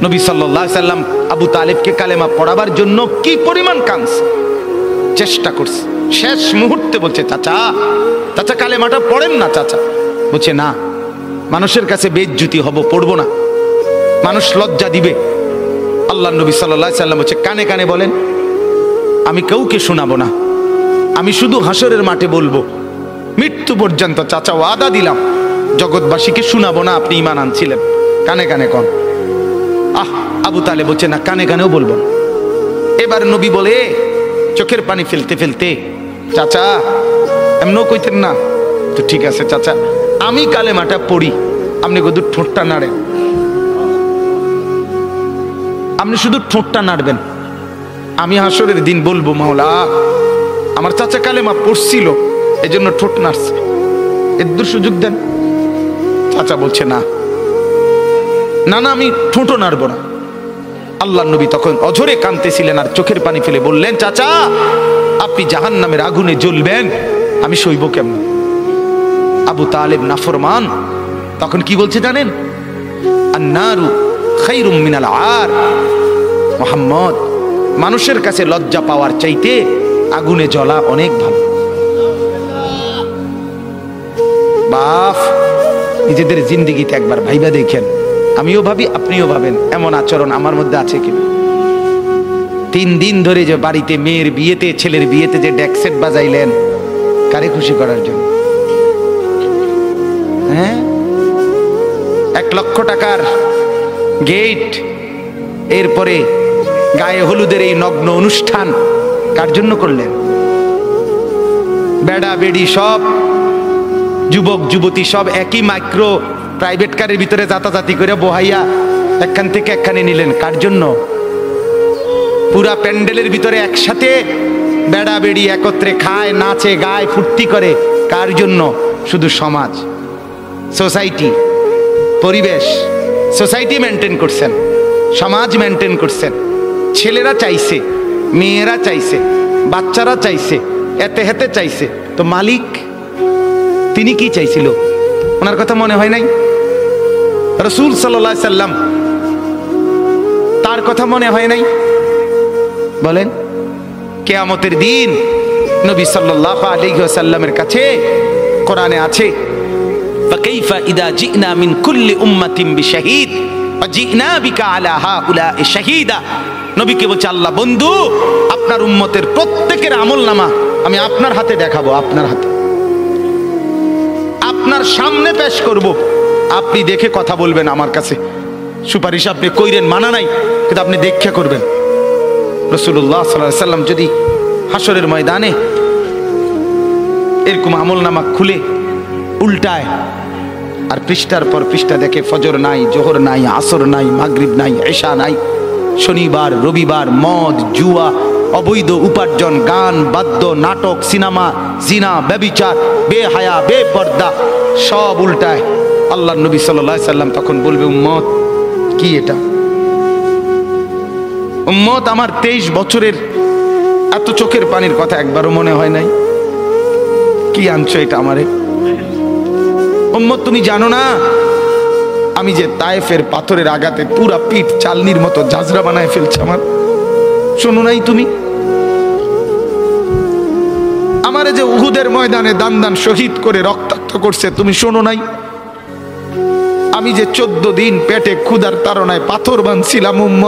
নবী সাল্লাল্লাহু আলাইহি সাল্লাম আবু তালেবকে কালেমা পড়াবার জন্য কি পরিমাণ কাঁদছে, চেষ্টা করছে। শেষ মুহূর্তে বলছে, চাচা চাচা কালেমাটা পড়েন না চাচা। বলছে না, মানুষের কাছে বেইজ্জতি হব, পড়বো না, মানুষ লজ্জা দিবে। আল্লাহ নবী সাল্লাল্লাহু আলাইহি সাল্লাম বলছে, কানে কানে বলেন, আমি কাউকে শোনাবো না, আমি শুধু হাসরের মাঠে বলবো, মৃত্যু পর্যন্ত চাচা ওয়াদা দিলাম জগৎবাসীকে শোনাবো না আপনি ঈমান আনছিলেন, কানে কানে কন। আবু তালেব বলছে না, কানে কানেও বলবো। এবার নবী বলে চোখের পানি ফেলতে ফেলতে, চাচা এমনও কইতেন না তো, ঠিক আছে চাচা আমি কালেমাটা পড়ি, আপনি শুধু ঠোঁটটা নাড়েন, আপনি শুধু ঠোঁটটা নাড়বেন, আমি হাসরের দিন বলবো মাওলা আমার চাচা কালেমা পড়ছিল এজন্য ঠোঁট নাড়ছে, এর সুযোগ দেন। চাচা বলছে না না না, আমি ঠোঁটও নাড়বো না। আল্লাহ নবী তখন অঝরে কাঁদতেছিলেন আর চোখের পানি ফেলে বললেন, চাচা আপনি জাহান্নামের আগুনে জ্বলবেন, আমি সইব কেমন? আবু তালেব নাফরমান তখন কি বলছে জানেন? আন্নারু খায়রুম মিনাল আর, মুহাম্মদ মানুষের কাছে লজ্জা পাওয়ার চাইতে আগুনে জ্বলা অনেক ভালো। বাপ নিজেদের জিন্দেগিতে একবার ভাইবা দেখেন, আমিও ভাবি আপনিও ভাবেন এমন আচরণ আমার মধ্যে আছে কিনা। 3 দিন ধরে যে বাড়িতে মেয়ের বিয়েতে ছেলের বিয়েতে যে ডেকসেট বাজাইলেন, কারে খুশি করার জন্য? হ্যাঁ, 1 লক্ষ টাকার গেট, এরপরে গায়ে হলুদের এই নগ্ন অনুষ্ঠান কার জন্য করলেন? বেড়া বেড়ি সব যুবক যুবতী সব একই মাইক্রো প্রাইভেট কারের ভিতরে যাতাযাতি করে বহাইয়া একখান থেকে একখানে নিলেন, কার জন্য? পুরা প্যান্ডেলের ভিতরে একসাথে বেড়া বেড়ি একত্রে খায়, নাচে, গায়, ফুর্তি করে, কার জন্য? শুধু সমাজ, সোসাইটি, পরিবেশ, সোসাইটি মেনটেন করছেন, সমাজ মেনটেন করছেন। ছেলেরা চাইছে, মেয়েরা চাইছে, বাচ্চারা চাইছে, এতে হেতে চাইছে, তো মালিক তিনি কি চাইছিল? ওনার কথা মনে হয় নাই? রাসূল সাল্লাল্লাহু আলাইহি সাল্লাম তার কথা মনে হয় নাই? বলেন, কিয়ামতের দিন নবী সাল্লাল্লাহু আলাইহি ওয়াসাল্লামের কাছে কোরআনে আছে, ফাকাইফা ইদা জিনা মিন কুল্লি উম্মাতিন বিশাহিদ ওয়া জিনা বিকা আলা হাউলা'i শাহীদা। নবীকে বলছে আল্লাহ, বন্ধু আপনার উম্মতের প্রত্যেকের আমলনামা আমি আপনার হাতে দেখাবো, আপনার হাতে, আপনার সামনে পেশ করব, আপনি দেখে কথা বলবেন আমার কাছে। সুপারিশ আপনি কইরেন, মানা নাই, কিন্তু আপনি দেখে করবেন। রাসূলুল্লাহ সাল্লাল্লাহু আলাইহি সাল্লাম যদি হাসরের ময়দানে এরকম আমলনামা খুলে উল্টায় আর পৃষ্ঠার পর পৃষ্ঠা দেখে ফজর নাই, জোহর নাই, আসর নাই, মাগরিব নাই, এশা নাই, শনিবার রবিবার, মদ জুয়া, অবৈধ উপার্জন, গান বাদ্য, নাটক, সিনেমা, জিনা, ব্যভিচার, বেহায়া, বেপর্দা সব উল্টায়। আল্লাহ নবী সাল্লাল্লাহু আলাইহি সাল্লাম তখন বলবে, উম্মত কি এটা? উম্মত আমার 23 বছরের এত চোখের পানির কথা একবারও মনে হয় নাই? কি আনছো এটা আমারে? উম্মত তুমি জানো না আমি যে তায়েফের পাথরের আঘাতে পুরা পিঠ চালনির মতো ঝাঁঝরা বানায় ফেলছে আমার? শোনো নাই তুমি? আমারে যে উহুদের ময়দানে দান দান শহীদ করে রক্তাক্ত করছে, তুমি শোনো নাই? আমি যে 14 দিন পেটে ক্ষুধার তাড়নায় পাথর বাঁধছিলাম উম্মত,